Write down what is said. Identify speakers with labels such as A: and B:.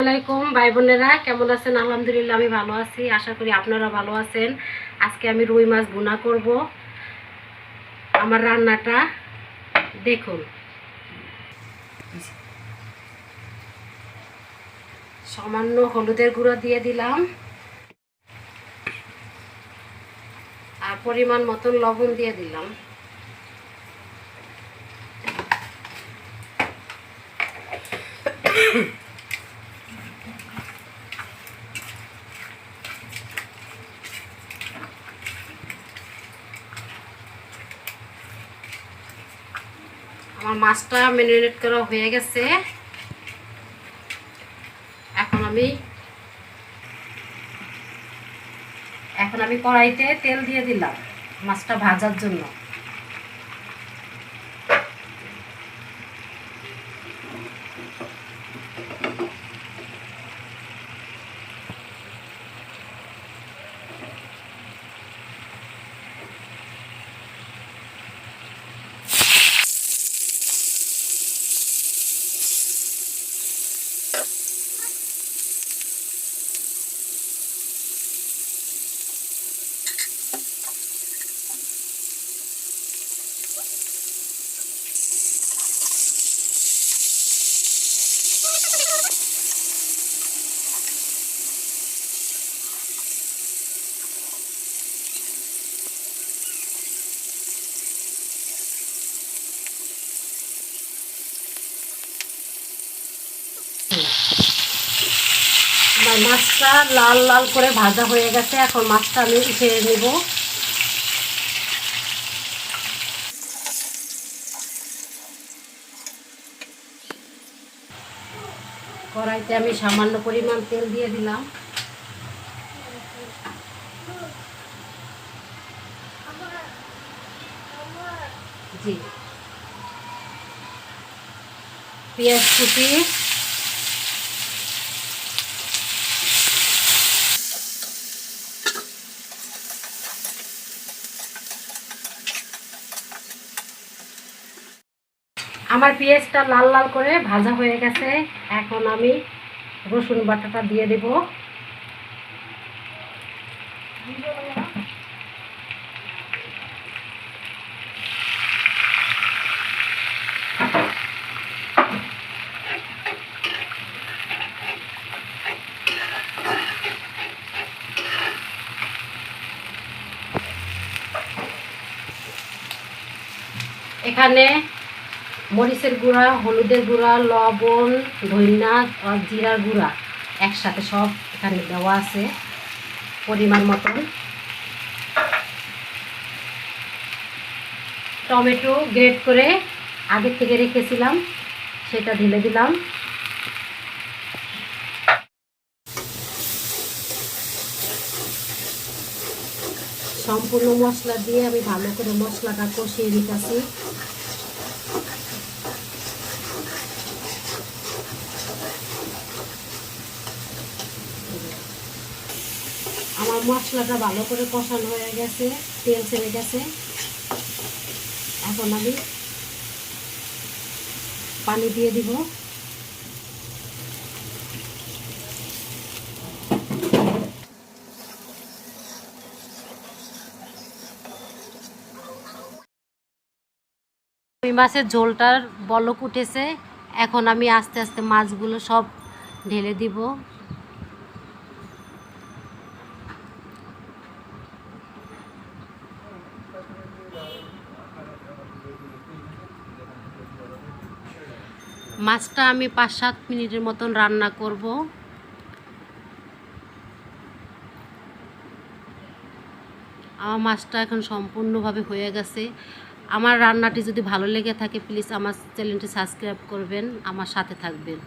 A: আসসালামাইকুম ভাই বোনেরা, কেমন আছেন? আলহামদুলিল্লাহ আমি ভালো আছি, আশা করি আপনারা ভালো আছেন। আজকে আমি রুই মাছ ভুনা করব। আমার রান্নাটা দেখুন। সামান্য হলুদের গুঁড়ো দিয়ে দিলাম, আর পরিমাণ মতন লবণ দিয়ে দিলাম। আমার মাছটা ম্যারিনেট করা হয়ে গেছে। এখন আমি কড়াইতে তেল দিয়ে দিলাম মাছটা ভাজার জন্য। আমার মাছটা লাল লাল করে ভাজা হয়ে গেছে। এখন মাছটা আমি উঠিয়ে নেব। কড়াইতে আমি সামান্য পরিমাণ তেল দিয়ে দিলাম। জি, পেঁয়াজ কুচি, আমার পেঁয়াজটা লাল লাল করে ভাজা হয়ে গেছে। এখন আমি রসুন বাটাটা দিয়ে দেব। এখানে মরিচের গুঁড়া, হলুদের গুঁড়া, লবণ, ধনিয়া আর জিরার গুঁড়া একসাথে সব এখানে দেওয়া আছে পরিমাণ মতন। টমেটো গ্রেট করে আগে থেকে রেখেছিলাম, সেটা ঢেলে দিলাম। সম্পূর্ণ মশলা দিয়ে আমি ভালো করে মশলাটা কষিয়ে নিতেছি। আমার মশলাটা ভালো করে কষানো হয়ে গেছে, তেল ছেড়ে গেছে। এখন আমি পানি দিয়ে দিব। রুই মাছের ঝোলটার বলক উঠেছে। এখন আমি আস্তে আস্তে মাছগুলো সব ঢেলে দিব। মাছটা আমি 5-7 মিনিটের মতন রান্না করব। আমার মাছটা এখন সম্পূর্ণভাবে হয়ে গেছে। আমার রান্নাটি যদি ভালো লেগে থাকে, প্লিজ আমার চ্যানেলটি সাবস্ক্রাইব করবেন, আমার সাথে থাকবেন।